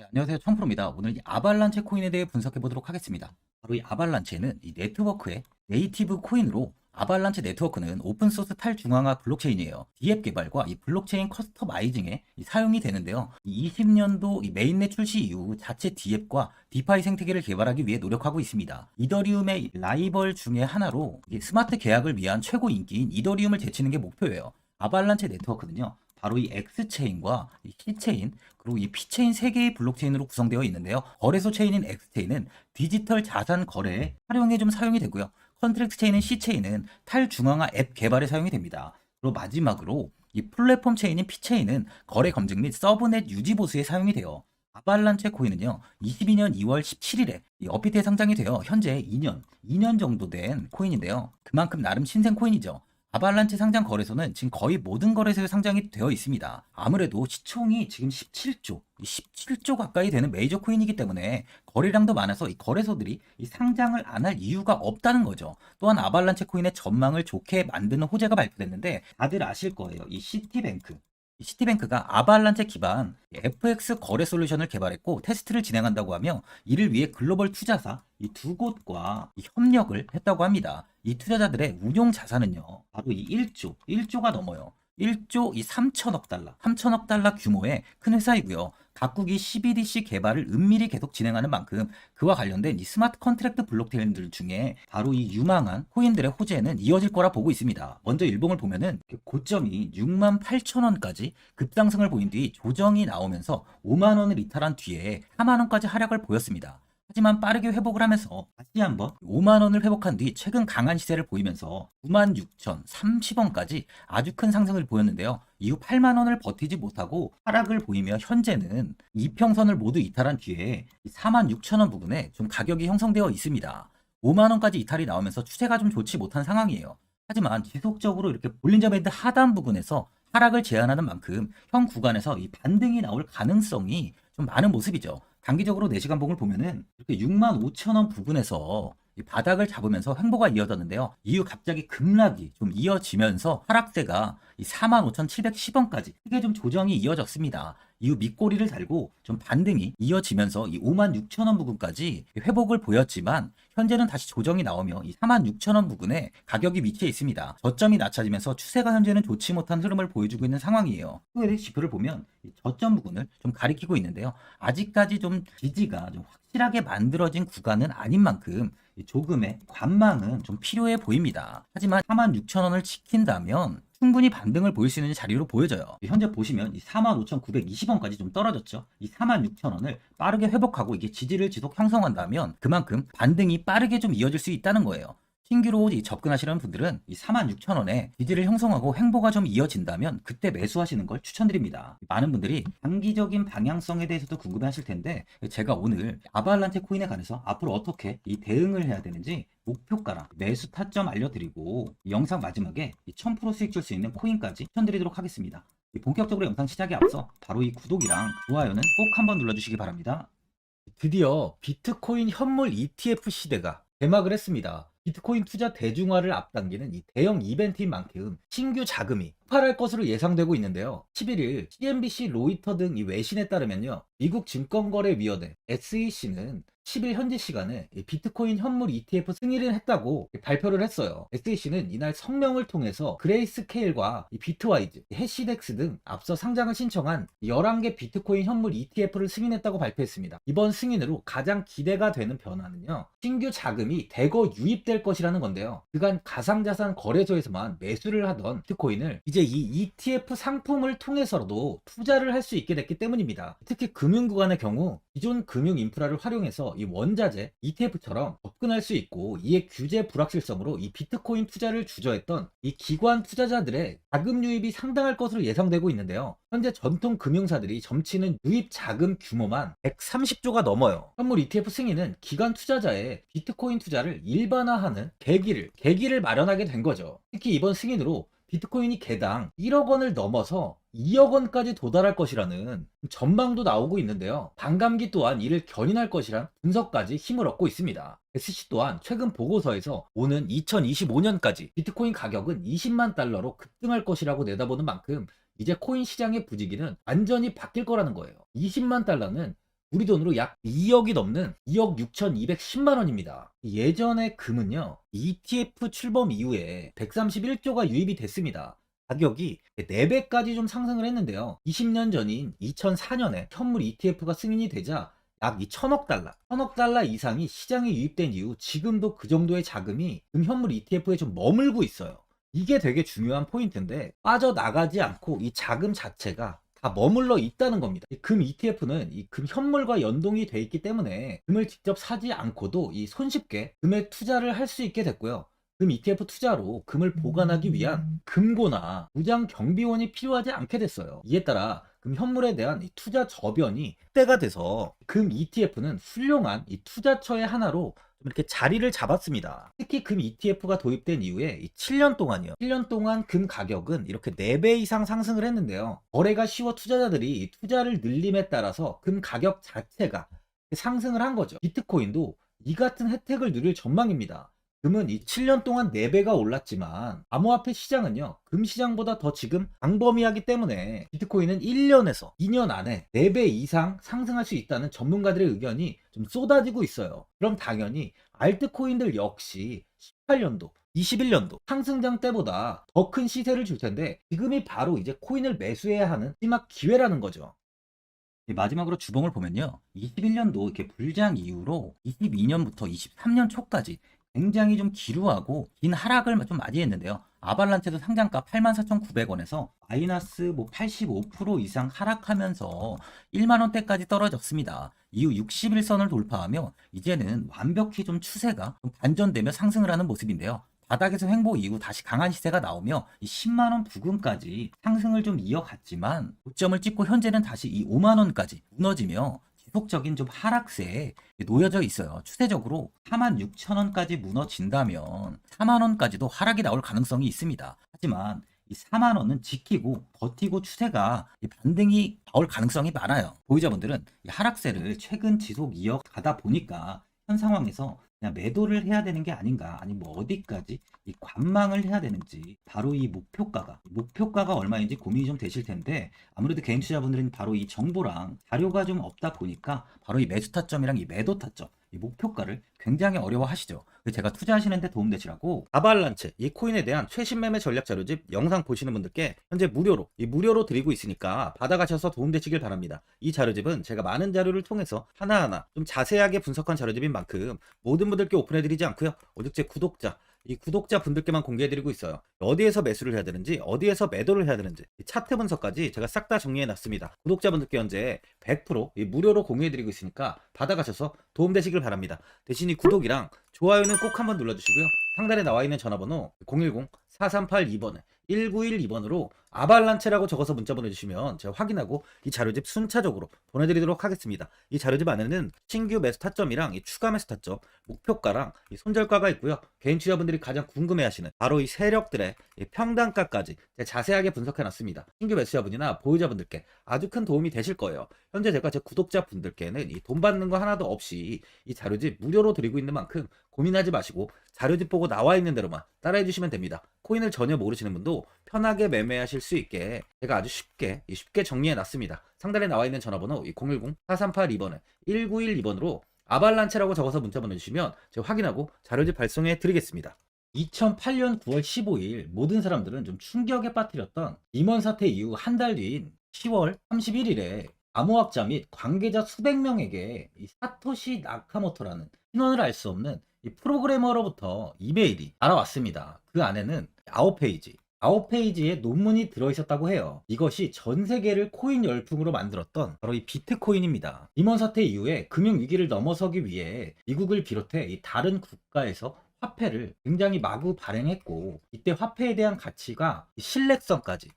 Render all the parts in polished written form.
네, 안녕하세요. 청프로입니다. 오늘 이 아발란체 코인에 대해 분석해 보도록 하겠습니다. 바로 이 아발란체는 이 네트워크의 네이티브 코인으로 아발란체 네트워크는 오픈소스 탈중앙화 블록체인이에요. 디앱 개발과 이 블록체인 커스터마이징에 사용이 되는데요. 20년도 이 메인넷 출시 이후 자체 디앱과 디파이 생태계를 개발하기 위해 노력하고 있습니다. 이더리움의 라이벌 중에 하나로 이 스마트 계약을 위한 최고 인기인 이더리움을 제치는 게 목표예요. 아발란체 네트워크는요. 바로 이 X체인과 이 C체인 그리고 이 P체인 3개의 블록체인으로 구성되어 있는데요. 거래소 체인인 X체인은 디지털 자산 거래에 활용에 좀 사용이 되고요. 컨트랙트 체인인 C체인은 탈중앙화 앱 개발에 사용이 됩니다. 그리고 마지막으로 이 플랫폼 체인인 P체인은 거래 검증 및 서브넷 유지 보수에 사용이 돼요. 아발란체 코인은요, 22년 2월 17일에 이 업비트에 상장이 되어 현재 2년 정도 된 코인인데요. 그만큼 나름 신생 코인이죠. 아발란체 상장 거래소는 지금 거의 모든 거래소에 상장이 되어 있습니다. 아무래도 시총이 지금 17조 가까이 되는 메이저 코인이기 때문에 거래량도 많아서 이 거래소들이 이 상장을 안 할 이유가 없다는 거죠. 또한 아발란체 코인의 전망을 좋게 만드는 호재가 발표됐는데 다들 아실 거예요. 이 시티뱅크. 이 시티뱅크가 아발란체 기반 FX 거래 솔루션을 개발했고 테스트를 진행한다고 하며 이를 위해 글로벌 투자사 이 두 곳과 협력을 했다고 합니다. 이 투자자들의 운용 자산은요, 바로 이 1조가 넘어요. 1조 이 3천억 달러 규모의 큰 회사이고요. 각국이 CBDC 개발을 은밀히 계속 진행하는 만큼 그와 관련된 이 스마트 컨트랙트 블록체인들 중에 바로 이 유망한 코인들의 호재는 이어질 거라 보고 있습니다. 먼저 일봉을 보면은 고점이 6만 8천 원까지 급상승을 보인 뒤 조정이 나오면서 5만 원을 이탈한 뒤에 4만 원까지 하락을 보였습니다. 하지만 빠르게 회복을 하면서 다시 한번 5만 원을 회복한 뒤 최근 강한 시세를 보이면서 96,030원까지 아주 큰 상승을 보였는데요. 이후 8만 원을 버티지 못하고 하락을 보이며 현재는 이평선을 모두 이탈한 뒤에 4만 6천 원 부근에 좀 가격이 형성되어 있습니다. 5만 원까지 이탈이 나오면서 추세가 좀 좋지 못한 상황이에요. 하지만 지속적으로 이렇게 볼린저 밴드 하단 부분에서 하락을 제한하는 만큼 현 구간에서 이 반등이 나올 가능성이 좀 많은 모습이죠. 단기적으로 4시간 봉을 보면은 이렇게 6만 5천 원 부근에서 이 바닥을 잡으면서 횡보가 이어졌는데요. 이후 갑자기 급락이 좀 이어지면서 하락세가 이 45,710원까지 크게 좀 조정이 이어졌습니다. 이후 밑꼬리를 달고 좀 반등이 이어지면서 이 5만 6천 원 부근까지 회복을 보였지만 현재는 다시 조정이 나오며 이 4만 6천 원 부근에 가격이 위치해 있습니다. 저점이 낮춰지면서 추세가 현재는 좋지 못한 흐름을 보여주고 있는 상황이에요. 후에 지표를 보면 이 저점 부근을 좀 가리키고 있는데요. 아직까지 좀 지지가 좀 확실하게 만들어진 구간은 아닌 만큼 조금의 관망은 좀 필요해 보입니다. 하지만 4만 6천 원을 지킨다면 충분히 반등을 보일 수 있는 자리로 보여져요. 현재 보시면 이 45,920원까지 좀 떨어졌죠. 이 46,000원을 빠르게 회복하고 이게 지지를 지속 형성한다면 그만큼 반등이 빠르게 좀 이어질 수 있다는 거예요. 신규로 접근하시는 분들은 이 46,000원에 지지를 형성하고 횡보가 좀 이어진다면 그때 매수하시는 걸 추천드립니다. 많은 분들이 장기적인 방향성에 대해서도 궁금해 하실 텐데 제가 오늘 아발란체 코인에 관해서 앞으로 어떻게 이 대응을 해야 되는지 목표가랑 매수 타점 알려드리고 이 영상 마지막에 1000% 수익 줄 수 있는 코인까지 추천드리도록 하겠습니다. 본격적으로 영상 시작에 앞서 바로 이 구독이랑 좋아요는 꼭 한번 눌러주시기 바랍니다. 드디어 비트코인 현물 ETF 시대가 개막을 했습니다. 비트코인 투자 대중화를 앞당기는 이 대형 이벤트인 만큼 신규 자금이 폭발할 것으로 예상되고 있는데요. 11일 CNBC, 로이터 등 이 외신에 따르면요. 미국 증권거래위원회 SEC는 10일 현지 시간에 비트코인 현물 ETF 승인을 했다고 발표를 했어요. SEC는 이날 성명을 통해서 그레이스케일과 비트와이즈, 해시덱스 등 앞서 상장을 신청한 11개 비트코인 현물 ETF를 승인했다고 발표했습니다. 이번 승인으로 가장 기대가 되는 변화는요. 신규 자금이 대거 유입될 것이라는 건데요. 그간 가상자산 거래소에서만 매수를 하던 비트코인을 이제 이 ETF 상품을 통해서도 투자를 할 수 있게 됐기 때문입니다. 특히 금융구간의 경우 기존 금융 인프라를 활용해서 이 원자재 ETF처럼 접근할 수 있고 이에 규제 불확실성으로 이 비트코인 투자를 주저했던 이 기관 투자자들의 자금 유입이 상당할 것으로 예상되고 있는데요. 현재 전통 금융사들이 점치는 유입 자금 규모만 130조가 넘어요. 현물 ETF 승인은 기관 투자자의 비트코인 투자를 일반화하는 계기를 마련하게 된 거죠. 특히 이번 승인으로 비트코인이 개당 1억 원을 넘어서 2억 원까지 도달할 것이라는 전망도 나오고 있는데요. 반감기 또한 이를 견인할 것이란 분석까지 힘을 얻고 있습니다. SC 또한 최근 보고서에서 오는 2025년까지 비트코인 가격은 20만 달러로 급등할 것이라고 내다보는 만큼 이제 코인 시장의 부지기는 완전히 바뀔 거라는 거예요. 20만 달러는 우리 돈으로 약 2억이 넘는 2억 6,210만 원입니다. 예전에 금은요, ETF 출범 이후에 131조가 유입이 됐습니다. 가격이 4배까지 좀 상승을 했는데요. 20년 전인 2004년에 현물 ETF가 승인이 되자 약 1000억 달러, 1000억 달러 이상이 시장에 유입된 이후 지금도 그 정도의 자금이 현물 ETF에 좀 머물고 있어요. 이게 되게 중요한 포인트인데 빠져나가지 않고 이 자금 자체가 다 머물러 있다는 겁니다. 이 금 ETF는 이 금 현물과 연동이 돼 있기 때문에 금을 직접 사지 않고도 이 손쉽게 금에 투자를 할 수 있게 됐고요. 금 ETF 투자로 금을 보관하기 위한 금고나 무장 경비원이 필요하지 않게 됐어요. 이에 따라 금 현물에 대한 이 투자 저변이 확대가 돼서 금 ETF는 훌륭한 이 투자처의 하나로 좀 이렇게 자리를 잡았습니다. 특히 금 ETF가 도입된 이후에 이 7년 동안이요. 7년 동안 금 가격은 이렇게 4배 이상 상승을 했는데요. 거래가 쉬워 투자자들이 이 투자를 늘림에 따라서 금 가격 자체가 상승을 한 거죠. 비트코인도 이 같은 혜택을 누릴 전망입니다. 금은 이 7년 동안 4배가 올랐지만 암호화폐 시장은요, 금 시장보다 더 지금 광범위하기 때문에 비트코인은 1년에서 2년 안에 4배 이상 상승할 수 있다는 전문가들의 의견이 좀 쏟아지고 있어요. 그럼 당연히 알트코인들 역시 18년도 21년도 상승장 때보다 더 큰 시세를 줄 텐데 지금이 바로 이제 코인을 매수해야 하는 마지막 기회라는 거죠. 마지막으로 주봉을 보면요. 21년도 이렇게 불장 이후로 22년부터 23년 초까지 굉장히 좀 기루하고 긴 하락을 좀 맞이했는데요. 아발란체도 상장가 84,900원에서 마이너스 뭐 85% 이상 하락하면서 1만 원대까지 떨어졌습니다. 이후 60일선을 돌파하며 이제는 완벽히 좀 추세가 좀 반전되며 상승을 하는 모습인데요. 바닥에서 횡보 이후 다시 강한 시세가 나오며 이 10만 원 부근까지 상승을 좀 이어갔지만 고점을 찍고 현재는 다시 이 5만 원까지 무너지며 지속적인 좀 하락세에 놓여져 있어요. 추세적으로 46,000원까지 무너진다면 4만 원까지도 하락이 나올 가능성이 있습니다. 하지만 이 4만 원은 지키고 버티고 추세가 반등이 나올 가능성이 많아요. 보유자분들은 이 하락세를 최근 지속 이어가다 보니까 현 상황에서 그냥 매도를 해야 되는 게 아닌가, 아니 뭐 어디까지 이 관망을 해야 되는지, 바로 이 목표가가 얼마인지 고민이 좀 되실 텐데, 아무래도 개인 투자분들은 바로 이 정보랑 자료가 좀 없다 보니까 바로 이 매수 타점이랑 이 매도 타점, 이 목표가를 굉장히 어려워하시죠. 그래서 제가 투자하시는데 도움되시라고 아발란체 이 코인에 대한 최신 매매 전략 자료집 영상 보시는 분들께 현재 무료로 드리고 있으니까 받아가셔서 도움되시길 바랍니다. 이 자료집은 제가 많은 자료를 통해서 하나하나 좀 자세하게 분석한 자료집인 만큼 모든 분들께 오픈해드리지 않고요. 오직 제 구독자 분들께만 공개해드리고 있어요. 어디에서 매수를 해야 되는지, 어디에서 매도를 해야 되는지, 차트 분석까지 제가 싹 다 정리해놨습니다. 구독자분들께 현재 100% 무료로 공유해드리고 있으니까 받아가셔서 도움되시길 바랍니다. 대신 이 구독이랑 좋아요는 꼭 한번 눌러주시고요. 상단에 나와 있는 전화번호 010-4382번에 1912번으로 아발란체라고 적어서 문자 보내주시면 제가 확인하고 이 자료집 순차적으로 보내드리도록 하겠습니다. 이 자료집 안에는 신규 매수 타점이랑 이 추가 매수 타점, 목표가랑 이 손절가가 있고요. 개인 투자분들이 가장 궁금해하시는 바로 이 세력들의 이 평단가까지 제가 자세하게 분석해놨습니다. 신규 매수자분이나 보유자분들께 아주 큰 도움이 되실 거예요. 현재 제가 제 구독자분들께는 이 돈 받는 거 하나도 없이 이 자료집 무료로 드리고 있는 만큼 고민하지 마시고 자료집 보고 나와 있는 대로만 따라해 주시면 됩니다. 코인을 전혀 모르시는 분도 편하게 매매하실 수 있게 제가 아주 쉽게 정리해 놨습니다. 상단에 나와 있는 전화번호 010-4382번에 1912번으로 아발란체라고 적어서 문자 보내주시면 제가 확인하고 자료집 발송해 드리겠습니다. 2008년 9월 15일 모든 사람들은 좀 충격에 빠뜨렸던 임원 사태 이후 한 달 뒤인 10월 31일에 암호학자 및 관계자 수백 명에게 이 사토시 나카모토라는 신원을 알 수 없는 이 프로그래머로부터 이메일이 날아왔습니다. 그 안에는 9페이지의 논문이 들어있었다고 해요. 이것이 전 세계를 코인 열풍으로 만들었던 바로 이 비트코인입니다. 임원 사태 이후에 금융위기를 넘어서기 위해 미국을 비롯해 이 다른 국가에서 화폐를 굉장히 마구 발행했고, 이때 화폐에 대한 가치가 신뢰성까지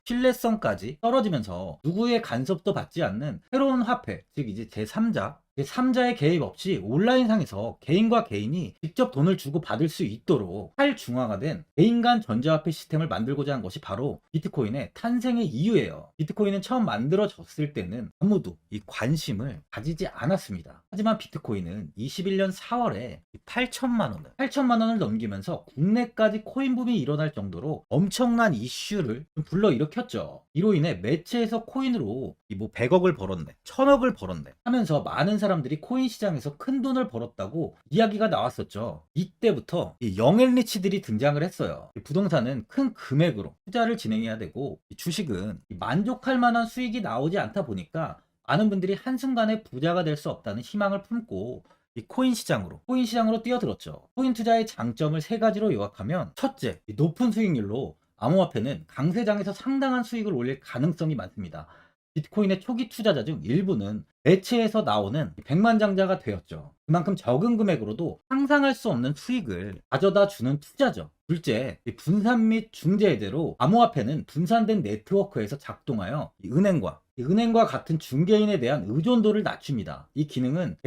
떨어지면서 누구의 간섭도 받지 않는 새로운 화폐, 즉 이제 제3자의 개입 없이 온라인상에서 개인과 개인이 직접 돈을 주고 받을 수 있도록 탈중앙화된 개인 간 전자화폐 시스템을 만들고자 한 것이 바로 비트코인의 탄생의 이유예요. 비트코인은 처음 만들어졌을 때는 아무도 이 관심을 가지지 않았습니다. 하지만 비트코인은 21년 4월에 8천만 원을 넘기면서 국내까지 코인 붐이 일어날 정도로 엄청난 이슈를 불러일으켰죠. 이로 인해 매체에서 코인으로 뭐 100억을 벌었네, 1000억을 벌었네 하면서 많은 사람들이 코인 시장에서 큰 돈을 벌었다고 이야기가 나왔었죠. 이때부터 이 영앤리치들이 등장을 했어요. 이 부동산은 큰 금액으로 투자를 진행해야 되고 이 주식은 이 만족할 만한 수익이 나오지 않다 보니까 많은 분들이 한순간에 부자가 될 수 없다는 희망을 품고 이 코인 시장으로 뛰어들었죠. 코인 투자의 장점을 세 가지로 요약하면, 첫째, 이 높은 수익률로 암호화폐는 강세장에서 상당한 수익을 올릴 가능성이 많습니다. 비트코인의 초기 투자자 중 일부는 매체에서 나오는 백만장자가 되었죠. 그만큼 적은 금액으로도 상상할 수 없는 수익을 가져다 주는 투자죠. 둘째, 이 분산 및 중재대로 암호화폐는 분산된 네트워크에서 작동하여 이 은행과 같은 중개인에 대한 의존도를 낮춥니다. 이 기능은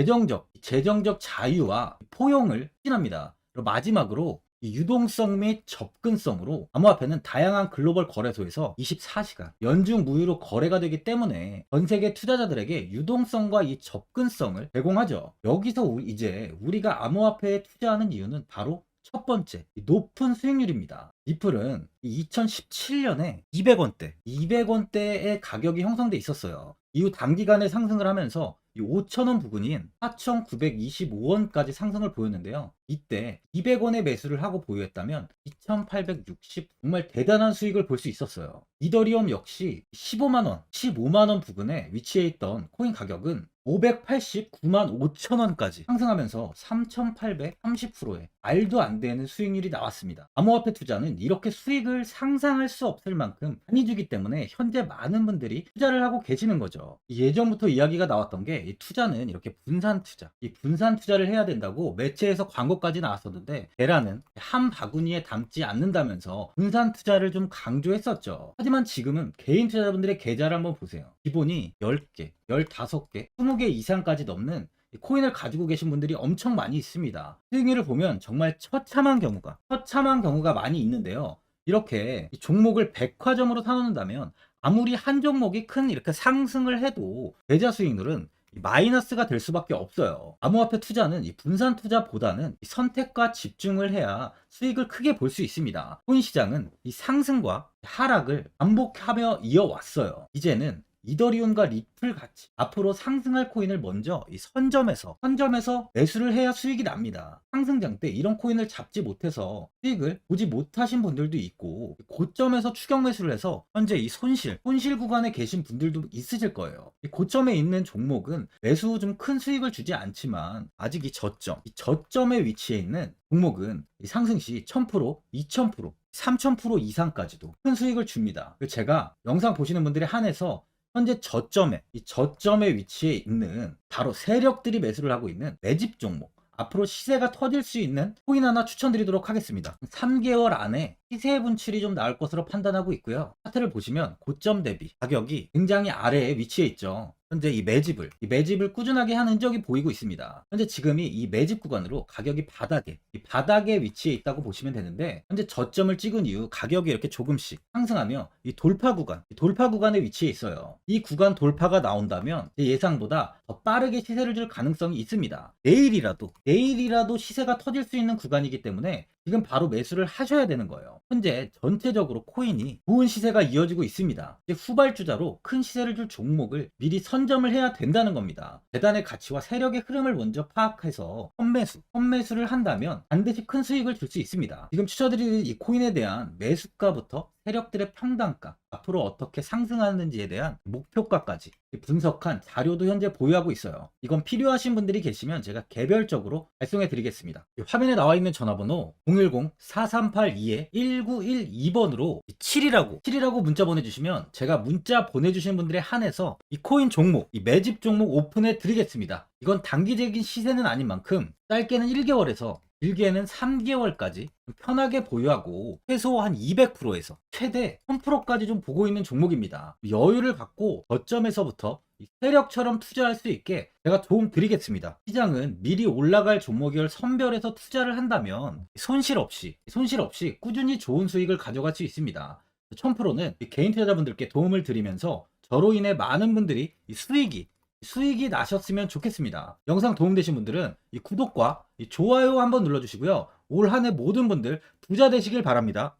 재정적 자유와 포용을 추진합니다. 그리고 마지막으로 이 유동성 및 접근성으로 암호화폐는 다양한 글로벌 거래소에서 24시간 연중 무휴로 거래가 되기 때문에 전 세계 투자자들에게 유동성과 이 접근성을 제공하죠. 여기서 이제 우리가 암호화폐에 투자하는 이유는 바로 첫 번째, 이 높은 수익률입니다. 리플은 2017년에 200원대의 가격이 형성돼 있었어요. 이후 단기간에 상승을 하면서 이 5,000원 부근인 4,925원까지 상승을 보였는데요. 이때 200원의 매수를 하고 보유했다면 2,860, 정말 대단한 수익을 볼 수 있었어요. 이더리움 역시 15만원 부근에 위치해 있던 코인 가격은 589만 5천원까지 상승하면서 3,830%의 말도 안 되는 수익률이 나왔습니다. 암호화폐 투자는 이렇게 수익을 상상할 수 없을 만큼 많이 주기 때문에 현재 많은 분들이 투자를 하고 계시는 거죠. 예전부터 이야기가 나왔던 게 이 투자는 이렇게 분산 투자를 해야 된다고 매체에서 광고까지 나왔었는데, 계란은 한 바구니에 담지 않는다면서 분산 투자를 좀 강조했었죠. 하지만 지금은 개인 투자자분들의 계좌를 한번 보세요. 기본이 10개, 15개, 20개 이상까지 넘는 코인을 가지고 계신 분들이 엄청 많이 있습니다. 수익률을 보면 정말 처참한 경우가 많이 있는데요. 이렇게 종목을 백화점으로 사놓는다면 아무리 한 종목이 큰 이렇게 상승을 해도 계좌 수익률은 마이너스가 될 수밖에 없어요. 암호화폐 투자는 이 분산 투자보다는 이 선택과 집중을 해야 수익을 크게 볼 수 있습니다. 코인 시장은 이 상승과 하락을 반복하며 이어왔어요. 이제는 이더리움과 리플 같이 앞으로 상승할 코인을 먼저 이 선점에서 매수를 해야 수익이 납니다. 상승장 때 이런 코인을 잡지 못해서 수익을 보지 못하신 분들도 있고, 고점에서 추격 매수를 해서 현재 이 손실 구간에 계신 분들도 있으실 거예요. 이 고점에 있는 종목은 매수 후 좀 큰 수익을 주지 않지만, 아직 이 저점에 위치해 있는 종목은 이 상승 시 1000%, 2000%, 3000% 이상까지도 큰 수익을 줍니다. 제가 영상 보시는 분들에 한해서 현재 저점에 위치해 있는 바로 세력들이 매수를 하고 있는 매집 종목, 앞으로 시세가 터질 수 있는 코인 하나 추천드리도록 하겠습니다. 3개월 안에 시세 분출이 좀 나올 것으로 판단하고 있고요. 차트를 보시면 고점 대비 가격이 굉장히 아래에 위치해 있죠. 현재 이 매집을 꾸준하게 한 흔적이 보이고 있습니다. 현재 지금이 이 매집 구간으로 가격이 바닥에 위치해 있다고 보시면 되는데, 현재 저점을 찍은 이후 가격이 이렇게 조금씩 상승하며 이 돌파 구간에 위치해 있어요. 이 구간 돌파가 나온다면 제 예상보다 더 빠르게 시세를 줄 가능성이 있습니다. 내일이라도 시세가 터질 수 있는 구간이기 때문에 지금 바로 매수를 하셔야 되는 거예요. 현재 전체적으로 코인이 좋은 시세가 이어지고 있습니다. 이제 후발주자로 큰 시세를 줄 종목을 미리 선점을 해야 된다는 겁니다. 재단의 가치와 세력의 흐름을 먼저 파악해서 선매수를 한다면 반드시 큰 수익을 줄 수 있습니다. 지금 추천드리는 이 코인에 대한 매수가부터 세력들의 평단가, 앞으로 어떻게 상승하는지에 대한 목표가까지 분석한 자료도 현재 보유하고 있어요. 이건 필요하신 분들이 계시면 제가 개별적으로 발송해 드리겠습니다. 화면에 나와 있는 전화번호 010-4382-1912번으로 7이라고 문자 보내주시면 제가 문자 보내주신 분들에 한해서 이 코인 종목, 이 매집 종목 오픈해 드리겠습니다. 이건 단기적인 시세는 아닌 만큼 짧게는 1개월에서 길게는 3개월까지 편하게 보유하고 최소 한 200%에서 최대 1000%까지 좀 보고 있는 종목입니다. 여유를 갖고 저점에서부터 세력처럼 투자할 수 있게 제가 도움 드리겠습니다. 시장은 미리 올라갈 종목을 선별해서 투자를 한다면 손실 없이 꾸준히 좋은 수익을 가져갈 수 있습니다. 1000%는 개인 투자자분들께 도움을 드리면서 저로 인해 많은 분들이 수익이 나셨으면 좋겠습니다. 영상 도움되신 분들은 이 구독과 이 좋아요 한번 눌러주시고요. 올 한 해 모든 분들 부자 되시길 바랍니다.